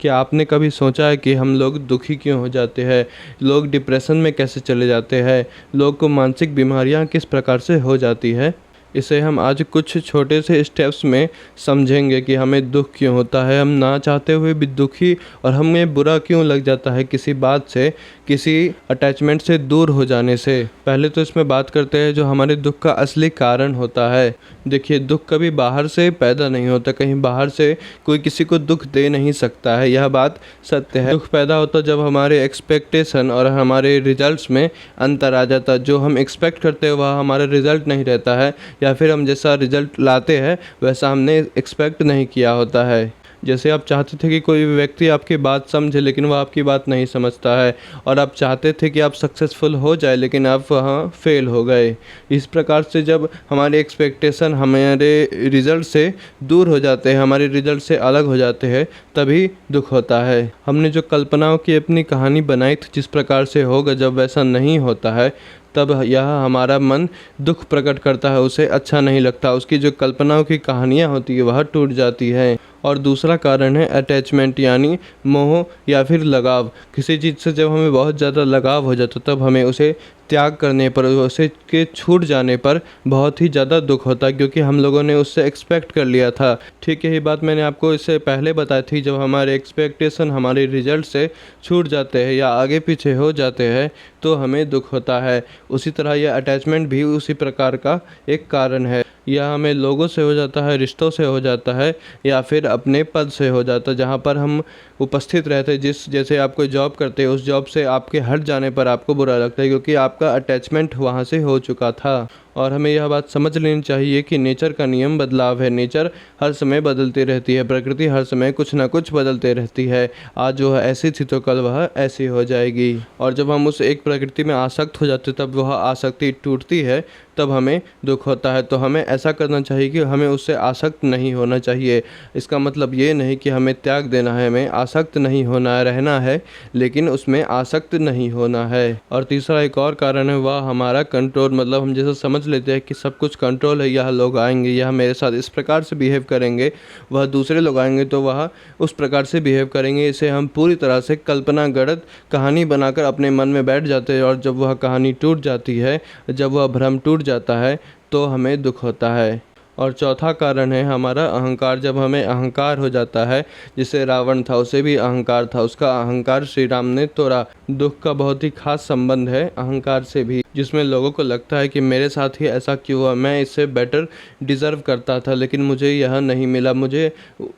क्या आपने कभी सोचा है कि हम लोग दुखी क्यों हो जाते हैं, लोग डिप्रेशन में कैसे चले जाते हैं, लोग को मानसिक बीमारियां किस प्रकार से हो जाती है? इसे हम आज कुछ छोटे से स्टेप्स में समझेंगे कि हमें दुख क्यों होता है, हम ना चाहते हुए भी दुखी, और हमें बुरा क्यों लग जाता है किसी बात से, किसी अटैचमेंट से दूर हो जाने से। पहले तो इसमें बात करते हैं जो हमारे दुख का असली कारण होता है। देखिए, दुख कभी बाहर से पैदा नहीं होता, कहीं बाहर से कोई किसी को दुख दे नहीं सकता है, यह बात सत्य है। दुख पैदा होता जब हमारे एक्सपेक्टेशन और हमारे रिजल्ट्स में अंतर आ जाता। जो हम एक्सपेक्ट करते हैं वह हमारा रिजल्ट नहीं रहता है, या फिर हम जैसा रिजल्ट लाते हैं वैसा हमने एक्सपेक्ट नहीं किया होता है। जैसे आप चाहते थे कि कोई व्यक्ति आपकी बात समझे, लेकिन वह आपकी बात नहीं समझता है, और आप चाहते थे कि आप सक्सेसफुल हो जाए, लेकिन आप वहाँ फेल हो गए। इस प्रकार से जब हमारे एक्सपेक्टेशन हमारे रिज़ल्ट से दूर हो जाते हैं, हमारे रिज़ल्ट से अलग हो जाते हैं, तभी दुख होता है। हमने जो कल्पनाओं की अपनी कहानी बनाई थी जिस प्रकार से होगा, जब वैसा नहीं होता है तब यह हमारा मन दुख प्रकट करता है, उसे अच्छा नहीं लगता, उसकी जो कल्पनाओं की कहानियाँ होती है वह टूट जाती है। और दूसरा कारण है अटैचमेंट, यानी मोह या फिर लगाव। किसी चीज़ से जब हमें बहुत ज़्यादा लगाव हो जाता तब हमें उसे त्याग करने पर, उसे के छूट जाने पर बहुत ही ज़्यादा दुख होता है, क्योंकि हम लोगों ने उससे एक्सपेक्ट कर लिया था। ठीक यही बात मैंने आपको इससे पहले बताई थी। जब हमारे एक्सपेक्टेशन हमारे रिजल्ट से छूट जाते हैं या आगे पीछे हो जाते हैं तो हमें दुख होता है। उसी तरह यह अटैचमेंट भी उसी प्रकार का एक कारण है। यह हमें लोगों से हो जाता है, रिश्तों से हो जाता है, या फिर अपने पद से हो जाता है जहाँ पर हम उपस्थित रहते हैं। जैसे आप कोई जॉब करते हैं, उस जॉब से आपके हट जाने पर आपको बुरा लगता है, क्योंकि आपका अटैचमेंट वहाँ से हो चुका था। और हमें यह बात समझ लेनी चाहिए कि नेचर का नियम बदलाव है। नेचर हर समय बदलती रहती है, प्रकृति हर समय कुछ ना कुछ बदलते रहती है। आज जो है ऐसी थी तो कल वह ऐसी हो जाएगी। और जब हम उस एक प्रकृति में आसक्त हो जाते तब वह आसक्ति टूटती है, तब हमें दुख होता है। तो हमें ऐसा करना चाहिए कि हमें उससे आसक्त नहीं होना चाहिए। इसका मतलब ये नहीं कि हमें त्याग देना है, हमें आसक्त नहीं होना है, रहना है, लेकिन उसमें आसक्त नहीं होना है। और तीसरा एक और कारण है, वह हमारा कंट्रोल। मतलब हम जैसे समझ लेते हैं कि सब कुछ कंट्रोल है, यह लोग आएंगे, यह मेरे साथ इस प्रकार से बिहेव करेंगे, वह दूसरे लोग आएंगे तो वह उस प्रकार से बिहेव करेंगे। इसे हम पूरी तरह से कल्पनागढ़ कहानी बनाकर अपने मन में बैठ जाते हैं, और जब वह कहानी टूट जाती है, जब वह भ्रम टूट जाता है तो हमें दुख होता है। और चौथा कारण है हमारा अहंकार। जब हमें अहंकार हो जाता है, जिसे रावण था उसे भी अहंकार था, उसका अहंकार श्री राम ने तोड़ा। दुख का बहुत ही खास संबंध है अहंकार से भी, जिसमें लोगों को लगता है कि मेरे साथ ही ऐसा क्यों हुआ, मैं इससे बेटर डिज़र्व करता था लेकिन मुझे यह नहीं मिला, मुझे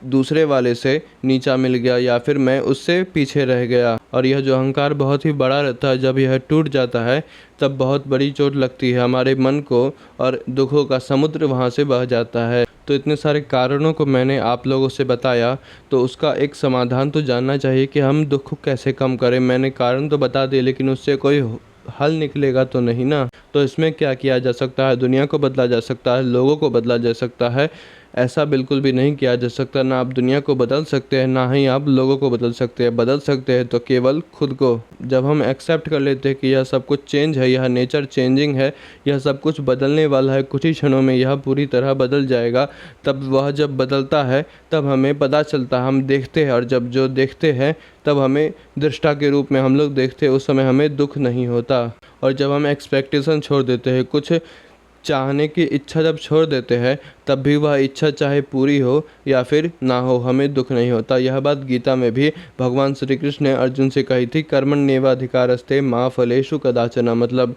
दूसरे वाले से नीचा मिल गया, या फिर मैं उससे पीछे रह गया। और यह जो अहंकार बहुत ही बड़ा रहता है, जब यह टूट जाता है तब बहुत बड़ी चोट लगती है हमारे मन को, और दुखों का समुद्र वहाँ से बह जाता है। तो इतने सारे कारणों को मैंने आप लोगों से बताया, तो उसका एक समाधान तो जानना चाहिए कि हम दुख को कैसे कम करें। मैंने कारण तो बता दिए, लेकिन उससे कोई हल निकलेगा तो नहीं ना। तो इसमें क्या किया जा सकता है? दुनिया को बदला जा सकता है, लोगों को बदला जा सकता है। ऐसा बिल्कुल भी नहीं किया जा सकता। ना आप दुनिया को बदल सकते हैं, ना ही आप लोगों को बदल सकते हैं। बदल सकते हैं तो केवल खुद को। जब हम एक्सेप्ट कर लेते हैं कि यह सब कुछ चेंज है, यह नेचर चेंजिंग है, यह सब कुछ बदलने वाला है, कुछ ही क्षणों में यह पूरी तरह बदल जाएगा, तब वह जब बदलता है तब हमें पता चलता है, हम देखते हैं। और जब जो देखते हैं तब हमें दृष्टा के रूप में हम लोग देखते हैं, उस समय हमें दुख नहीं होता। और जब हम एक्सपेक्टेशन छोड़ देते हैं, कुछ चाहने की इच्छा जब छोड़ देते हैं, तब भी वह इच्छा चाहे पूरी हो या फिर ना हो, हमें दुख नहीं होता। यह बात गीता में भी भगवान श्री कृष्ण ने अर्जुन से कही थी, कर्मण्येवाधिकारस्ते मा फलेषु कदाचन। मतलब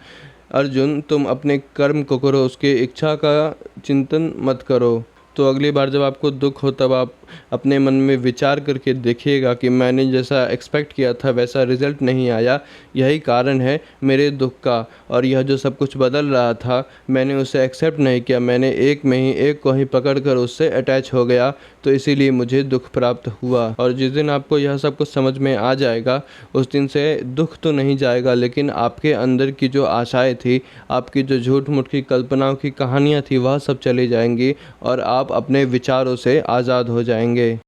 अर्जुन, तुम अपने कर्म को करो, उसकी इच्छा का चिंतन मत करो। तो अगली बार जब आपको दुख हो तब आप अपने मन में विचार करके देखिएगा कि मैंने जैसा एक्सपेक्ट किया था वैसा रिज़ल्ट नहीं आया, यही कारण है मेरे दुख का। और यह जो सब कुछ बदल रहा था, मैंने उसे एक्सेप्ट नहीं किया, मैंने एक में ही एक को ही पकड़ कर उससे अटैच हो गया, तो इसीलिए मुझे दुख प्राप्त हुआ। और जिस दिन आपको यह सब कुछ समझ में आ जाएगा, उस दिन से दुख तो नहीं जाएगा, लेकिन आपके अंदर की जो आशाएँ थी, आपकी जो झूठ मूठ की कल्पनाओं की कहानियाँ थी, वह सब चली जाएंगी, और आप अपने विचारों से आज़ाद हो जाएंगे।